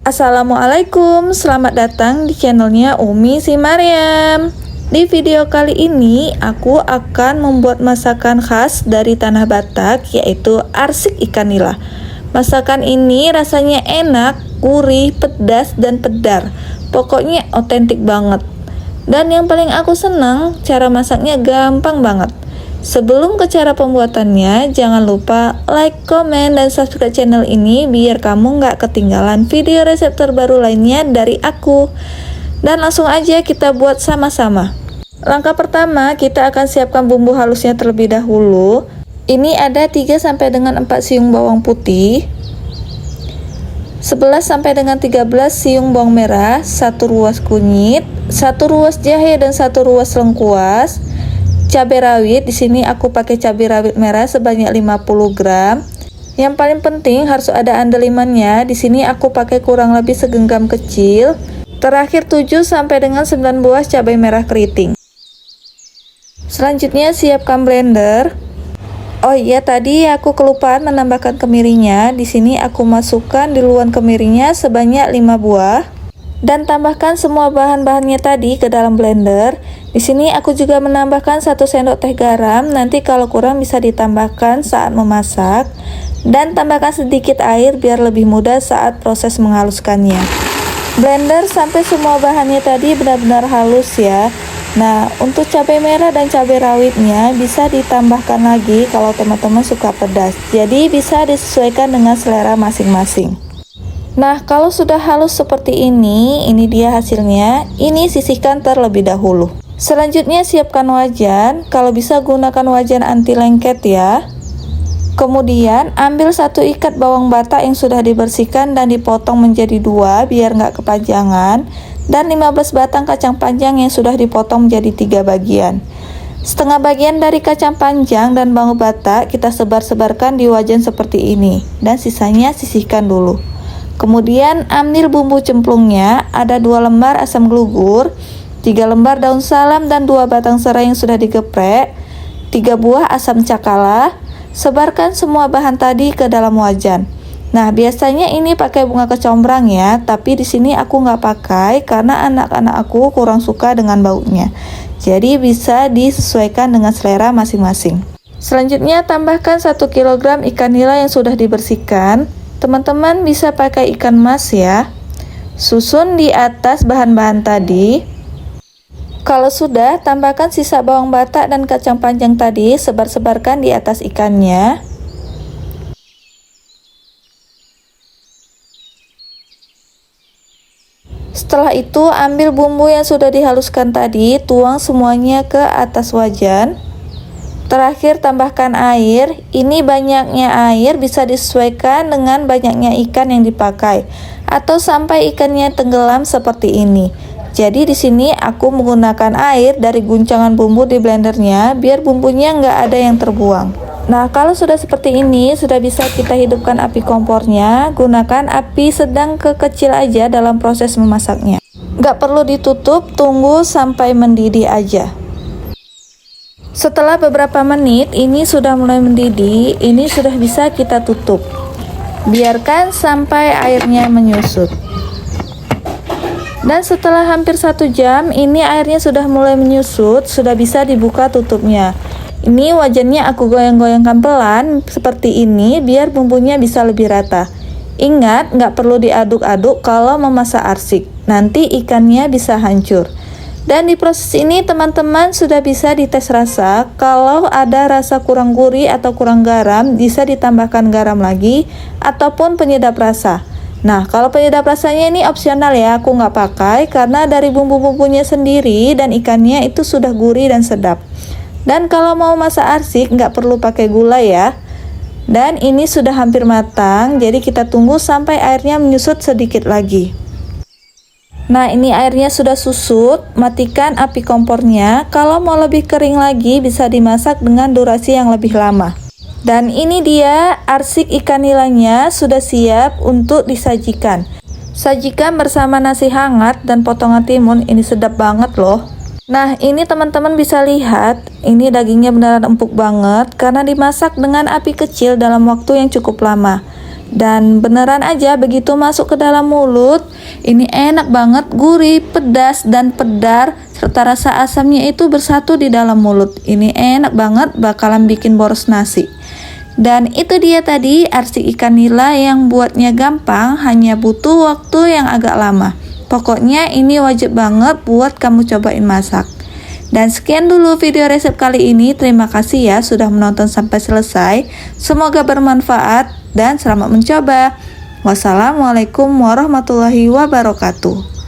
Assalamualaikum, selamat datang di channelnya Umi si Maryam. Di video kali ini aku akan membuat masakan khas dari tanah Batak, yaitu arsik ikan nila. Masakan ini rasanya enak, gurih, pedas, dan pedar. Pokoknya otentik banget. Dan yang paling aku senang, cara masaknya gampang banget. Sebelum ke cara pembuatannya, jangan lupa like, komen, dan subscribe channel ini biar kamu nggak ketinggalan video resep terbaru lainnya dari aku. Dan langsung aja kita buat sama-sama. Langkah pertama, kita akan siapkan bumbu halusnya terlebih dahulu. Ini ada 3 dengan 4 siung bawang putih, 11 dengan 13 siung bawang merah, 1 ruas kunyit, 1 ruas jahe, dan 1 ruas lengkuas. Cabai rawit, di sini aku pakai cabai rawit merah sebanyak 50 gram. Yang paling penting harus ada andalimannya. Di sini aku pakai kurang lebih segenggam kecil. Terakhir 7 dengan 9 buah cabai merah keriting. Selanjutnya siapkan blender. Oh iya, tadi aku kelupaan menambahkan kemirinya. Di sini aku masukkan diluan kemirinya sebanyak 5 buah. Dan tambahkan semua bahan-bahannya tadi ke dalam blender. Di sini aku juga menambahkan 1 sendok teh garam. Nanti kalau kurang bisa ditambahkan saat memasak. Dan tambahkan sedikit air biar lebih mudah saat proses menghaluskannya. Blender sampai semua bahannya tadi benar-benar halus ya. Nah, untuk cabai merah dan cabai rawitnya bisa ditambahkan lagi kalau teman-teman suka pedas. Jadi bisa disesuaikan dengan selera masing-masing. Nah, kalau sudah halus seperti ini dia hasilnya. Ini sisihkan terlebih dahulu. Selanjutnya siapkan wajan. Kalau bisa gunakan wajan anti lengket ya. Kemudian ambil 1 ikat bawang batak yang sudah dibersihkan dan dipotong menjadi 2 biar nggak kepanjangan. Dan 15 batang kacang panjang yang sudah dipotong menjadi 3 bagian. Setengah bagian dari kacang panjang dan bawang batak kita sebar-sebarkan di wajan seperti ini. Dan sisanya sisihkan dulu. Kemudian ambil bumbu cemplungnya, ada 2 lembar asam glugur, 3 lembar daun salam, dan 2 batang serai yang sudah digeprek, 3 buah asam cakala. Sebarkan semua bahan tadi ke dalam wajan. Nah, biasanya ini pakai bunga kecombrang ya, tapi di sini aku nggak pakai karena anak-anak aku kurang suka dengan baunya. Jadi bisa disesuaikan dengan selera masing-masing. Selanjutnya tambahkan 1 kg ikan nila yang sudah dibersihkan. Teman-teman bisa pakai ikan mas ya. Susun di atas bahan-bahan tadi. Kalau sudah, tambahkan sisa bawang batak dan kacang panjang tadi, sebar-sebarkan di atas ikannya. Setelah itu, ambil bumbu yang sudah dihaluskan tadi, tuang semuanya ke atas wajan. Terakhir tambahkan air. Ini banyaknya air bisa disesuaikan dengan banyaknya ikan yang dipakai atau sampai ikannya tenggelam seperti ini. Jadi di sini aku menggunakan air dari guncangan bumbu di blendernya biar bumbunya nggak ada yang terbuang. Nah, kalau sudah seperti ini sudah bisa kita hidupkan api kompornya. Gunakan api sedang ke kecil aja dalam proses memasaknya. Nggak perlu ditutup, tunggu sampai mendidih aja. Setelah beberapa menit ini sudah mulai mendidih, ini sudah bisa kita tutup. Biarkan sampai airnya menyusut. Dan setelah hampir 1 jam, ini airnya sudah mulai menyusut, sudah bisa dibuka tutupnya. Ini wajannya aku goyang-goyangkan pelan seperti ini biar bumbunya bisa lebih rata. Ingat, nggak perlu diaduk-aduk kalau memasak arsik, nanti ikannya bisa hancur. Dan di proses ini teman-teman sudah bisa dites rasa. Kalau ada rasa kurang gurih atau kurang garam, bisa ditambahkan garam lagi ataupun penyedap rasa. Nah, kalau penyedap rasanya ini opsional ya, aku nggak pakai karena dari bumbu-bumbunya sendiri dan ikannya itu sudah gurih dan sedap. Dan kalau mau masak arsik nggak perlu pakai gula ya. Dan ini sudah hampir matang, jadi kita tunggu sampai airnya menyusut sedikit lagi. Nah, ini airnya sudah susut, matikan api kompornya. Kalau mau lebih kering lagi bisa dimasak dengan durasi yang lebih lama. Dan ini dia arsik ikan nilanya sudah siap untuk disajikan. Sajikan bersama nasi hangat dan potongan timun, ini sedap banget loh. Nah, ini teman-teman bisa lihat, ini dagingnya beneran empuk banget karena dimasak dengan api kecil dalam waktu yang cukup lama. Dan beneran aja begitu masuk ke dalam mulut, ini enak banget, gurih, pedas, dan pedar, serta rasa asamnya itu bersatu di dalam mulut. Ini enak banget, bakalan bikin boros nasi. Dan itu dia tadi arsik ikan nila yang buatnya gampang, hanya butuh waktu yang agak lama. Pokoknya ini wajib banget buat kamu cobain masak. Dan sekian dulu video resep kali ini. Terima kasih ya sudah menonton sampai selesai. Semoga bermanfaat dan selamat mencoba. Wassalamualaikum warahmatullahi wabarakatuh.